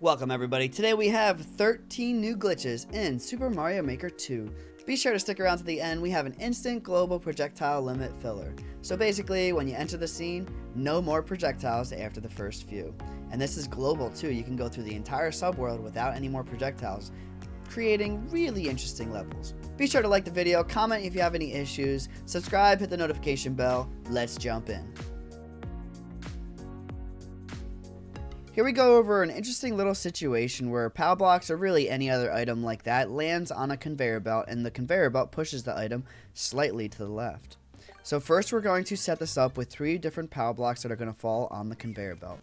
Welcome everybody. Today we have 13 new glitches in Super Mario Maker 2. Be sure to stick around to the end. We have an instant global projectile limit filler. So basically, when you enter the scene, no more projectiles after the first few. And this is global too. You can go through the entire subworld without any more projectiles, creating really interesting levels. Be sure to like the video, comment if you have any issues, subscribe, hit the notification bell. Let's jump in. Here we go over an interesting little situation where power blocks or really any other item like that lands on a conveyor belt, and the conveyor belt pushes the item slightly to the left. So first we're going to set this up with 3 different power blocks that are going to fall on the conveyor belt.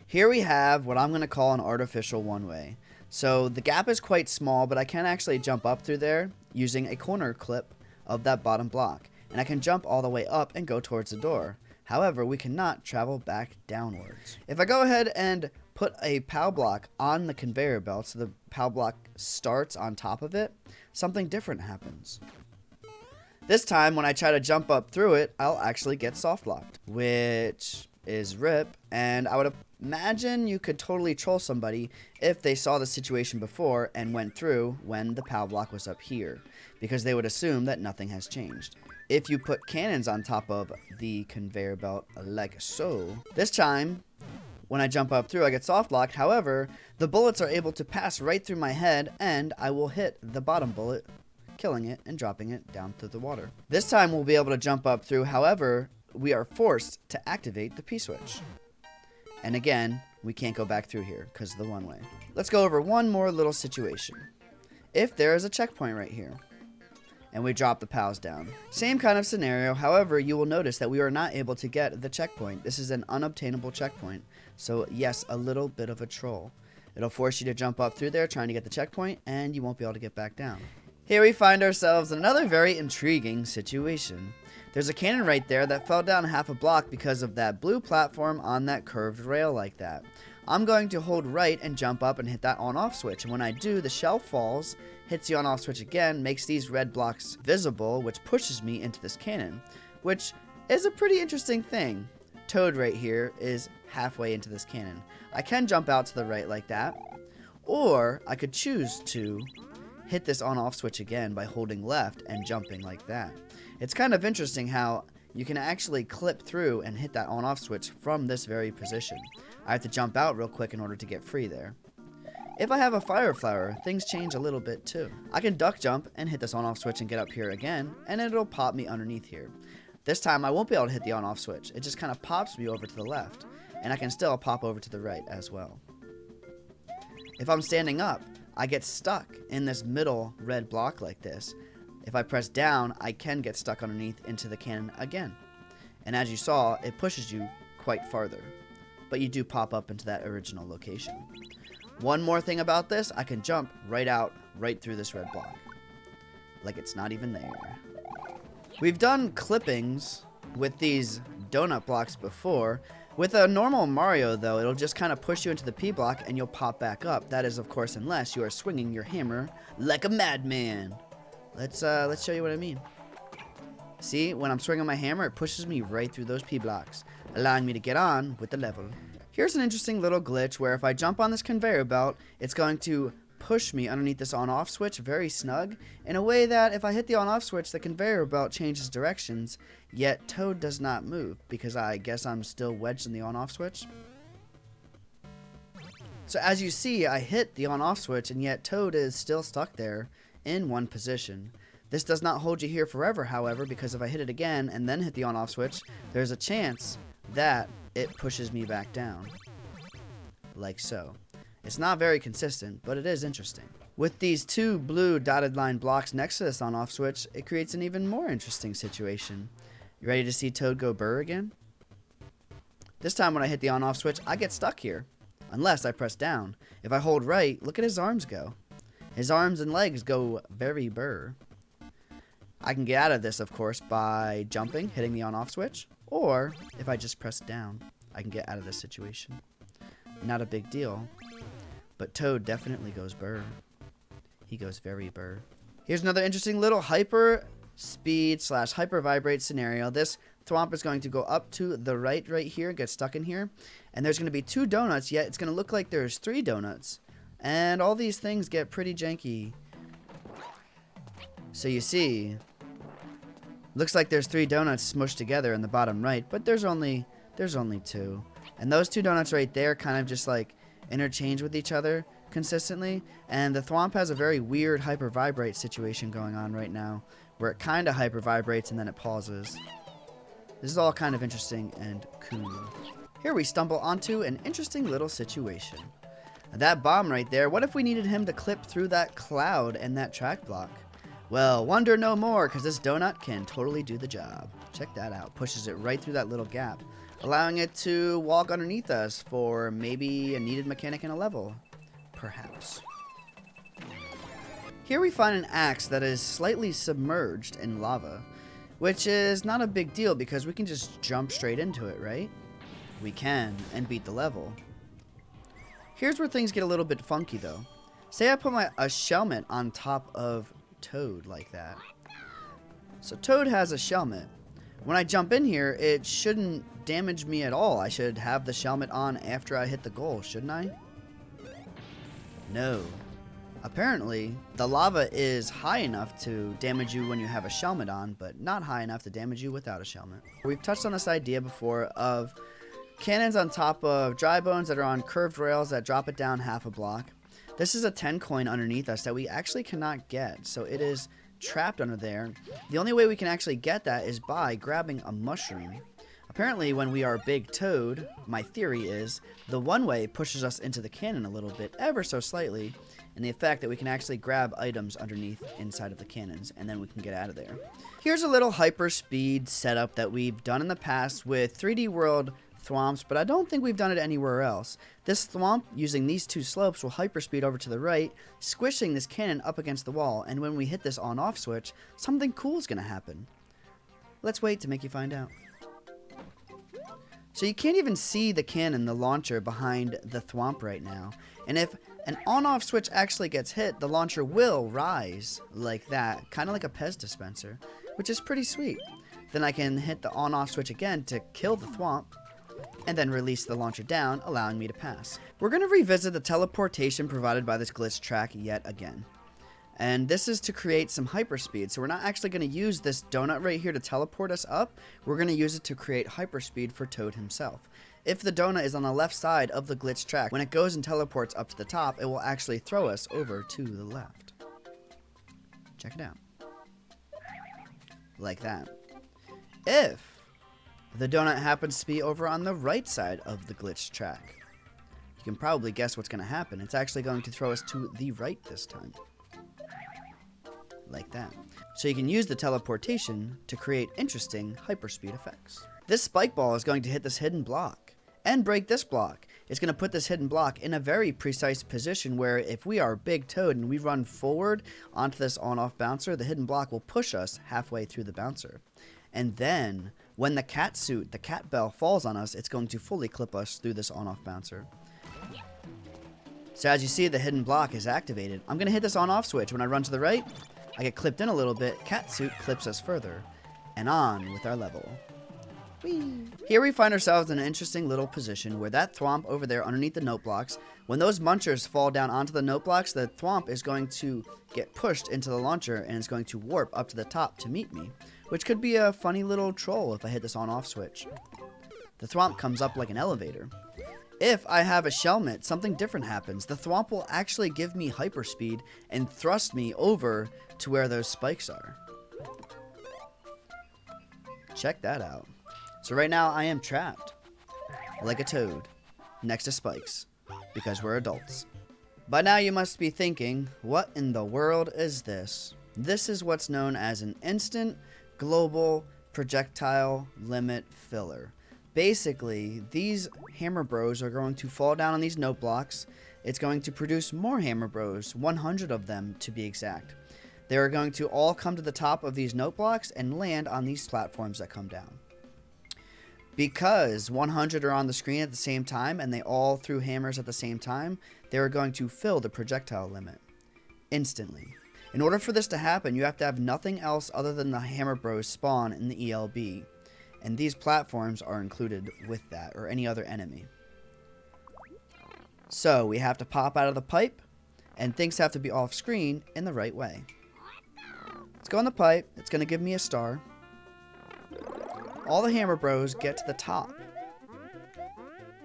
Here we have what I'm going to call an artificial one-way. So the gap is quite small, but I can actually jump up through there using a corner clip of that bottom block. And I can jump all the way up and go towards the door. However, we cannot travel back downwards. If I go ahead and put a POW block on the conveyor belt so the POW block starts on top of it, something different happens. This time, when I try to jump up through it, I'll actually get soft locked, which is RIP, and I would imagine you could totally troll somebody if they saw the situation before and went through when the POW block was up here, because they would assume that nothing has changed. If you put cannons on top of the conveyor belt like so, this time when I jump up through I get soft locked. However, the bullets are able to pass right through my head and I will hit the bottom bullet, killing it and dropping it down to the water. This time we'll be able to jump up through. However, we are forced to activate the P-switch. And again, we can't go back through here because of the one way. Let's go over one more little situation. If there is a checkpoint right here, and we drop the POWs down. Same kind of scenario, however, you will notice that we are not able to get the checkpoint. This is an unobtainable checkpoint. So yes, a little bit of a troll. It'll force you to jump up through there trying to get the checkpoint, and you won't be able to get back down. Here we find ourselves in another very intriguing situation. There's a cannon right there that fell down half a block because of that blue platform on that curved rail like that. I'm going to hold right and jump up and hit that on-off switch, and when I do, the shell falls, hits the on-off switch again, makes these red blocks visible, which pushes me into this cannon, which is a pretty interesting thing. Toad right here is halfway into this cannon. I can jump out to the right like that, or I could choose to hit this on-off switch again by holding left and jumping like that. It's kind of interesting how you can actually clip through and hit that on-off switch from this very position. I have to jump out real quick in order to get free there. If I have a fire flower, things change a little bit too. I can duck jump and hit this on-off switch and get up here again, and it'll pop me underneath here. This time I won't be able to hit the on-off switch. It just kind of pops me over to the left, and I can still pop over to the right as well. If I'm standing up, I get stuck in this middle red block like this. If I press down, I can get stuck underneath into the cannon again. And as you saw, it pushes you quite farther, but you do pop up into that original location. One more thing about this, I can jump right through this red block, like it's not even there. We've done clippings with these donut blocks before. With a normal Mario though, it'll just kind of push you into the P block and you'll pop back up. That is of course unless you are swinging your hammer like a madman. Let's show you what I mean. See, when I'm swinging my hammer, it pushes me right through those P blocks, allowing me to get on with the level. Here's an interesting little glitch where if I jump on this conveyor belt, it's going to push me underneath this on-off switch very snug in a way that if I hit the on-off switch, the conveyor belt changes directions, yet Toad does not move because I guess I'm still wedged in the on-off switch. So as you see, I hit the on-off switch and yet Toad is still stuck there in one position. This does not hold you here forever, however, because if I hit it again and then hit the on-off switch, there's a chance that it pushes me back down, like so. It's not very consistent, but it is interesting. With these 2 blue dotted line blocks next to this on-off switch, it creates an even more interesting situation. You ready to see Toad go burr again? This time when I hit the on-off switch, I get stuck here, unless I press down. If I hold right, look at his arms go. His arms and legs go very burr. I can get out of this, of course, by jumping, hitting the on-off switch, or if I just press down, I can get out of this situation. Not a big deal, but Toad definitely goes burr. He goes very burr. Here's another interesting little hyper-speed / hyper-vibrate scenario. This Thwomp is going to go up to the right here, get stuck in here. And there's going to be 2 donuts, yet it's going to look like there's 3 donuts. And all these things get pretty janky. So you see, looks like there's 3 donuts smushed together in the bottom right, but there's only 2. And those 2 donuts right there kind of just like interchange with each other consistently. And the Thwomp has a very weird hyper-vibrate situation going on right now, where it kind of hyper-vibrates and then it pauses. This is all kind of interesting and cool. Here we stumble onto an interesting little situation. That bomb right there, what if we needed him to clip through that cloud and that track block? Well, wonder no more, because this donut can totally do the job. Check that out. Pushes it right through that little gap, allowing it to walk underneath us for maybe a needed mechanic in a level. Perhaps. Here we find an axe that is slightly submerged in lava, which is not a big deal because we can just jump straight into it, right? We can, and beat the level. Here's where things get a little bit funky though. Say I put a shelmet on top of Toad like that. So Toad has a shelmet. When I jump in here, it shouldn't damage me at all. I should have the shelmet on after I hit the goal, shouldn't I? No. Apparently, the lava is high enough to damage you when you have a shelmet on, but not high enough to damage you without a shelmet. We've touched on this idea before of cannons on top of dry bones that are on curved rails that drop it down half a block. This is a 10 coin underneath us that we actually cannot get, so it is trapped under there. The only way we can actually get that is by grabbing a mushroom. Apparently, when we are Big Toad, my theory is, the one way pushes us into the cannon a little bit, ever so slightly, and the effect that we can actually grab items underneath inside of the cannons, and then we can get out of there. Here's a little hyper-speed setup that we've done in the past with 3D World Thwomps, but I don't think we've done it anywhere else. This Thwomp, using these 2 slopes, will hyperspeed over to the right, squishing this cannon up against the wall, and when we hit this on-off switch, something cool is going to happen. Let's wait to make you find out. So you can't even see the cannon, the launcher, behind the Thwomp right now. And if an on-off switch actually gets hit, the launcher will rise like that, kind of like a Pez dispenser, which is pretty sweet. Then I can hit the on-off switch again to kill the Thwomp, and then release the launcher down, allowing me to pass. We're going to revisit the teleportation provided by this glitch track yet again. And this is to create some hyperspeed. So we're not actually going to use this donut right here to teleport us up. We're going to use it to create hyperspeed for Toad himself. If the donut is on the left side of the glitch track, when it goes and teleports up to the top, it will actually throw us over to the left. Check it out. Like that. If the donut happens to be over on the right side of the glitch track, you can probably guess what's going to happen. It's actually going to throw us to the right this time. Like that. So you can use the teleportation to create interesting hyperspeed effects. This spike ball is going to hit this hidden block and break this block. It's going to put this hidden block in a very precise position where if we are Big Toad and we run forward onto this on-off bouncer, the hidden block will push us halfway through the bouncer. And then when the cat suit, the cat bell, falls on us, it's going to fully clip us through this on-off bouncer. So as you see, the hidden block is activated. I'm going to hit this on-off switch. When I run to the right, I get clipped in a little bit. Cat suit clips us further. And on with our level. Whee! Here we find ourselves in an interesting little position where that Thwomp over there underneath the note blocks, when those munchers fall down onto the note blocks, the Thwomp is going to get pushed into the launcher and it's going to warp up to the top to meet me, which could be a funny little troll if I hit this on-off switch. The Thwomp comes up like an elevator. If I have a shelmet, something different happens. The Thwomp will actually give me hyperspeed and thrust me over to where those spikes are. Check that out. So right now I am trapped, like a toad, next to spikes, because we're adults. By now you must be thinking, what in the world is this? This is what's known as an instant global projectile limit filler. Basically, these hammer bros are going to fall down on these note blocks. It's going to produce more hammer bros, 100 of them to be exact. They are going to all come to the top of these note blocks and land on these platforms that come down. Because 100 are on the screen at the same time and they all threw hammers at the same time, they are going to fill the projectile limit instantly. In order for this to happen, you have to have nothing else other than the hammer bros spawn in the ELB. And these platforms are included with that, or any other enemy. So we have to pop out of the pipe, and things have to be off screen in the right way. Let's go in the pipe. It's going to give me a star. All the Hammer Bros get to the top.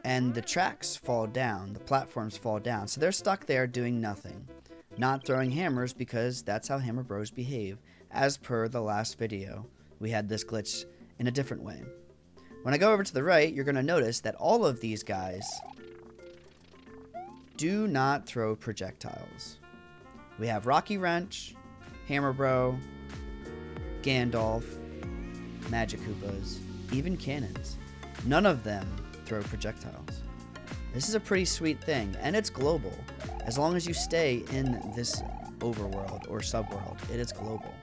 And the tracks fall down. The platforms fall down. So they're stuck there doing nothing. Not throwing hammers because that's how Hammer Bros behave. As per the last video, we had this glitch in a different way. When I go over to the right, you're going to notice that all of these guys do not throw projectiles. We have Rocky Wrench, Hammer Bro, Gandalf, Magic Koopas, even cannons. None of them throw projectiles. This is a pretty sweet thing, and it's global. As long as you stay in this overworld or subworld, it is global.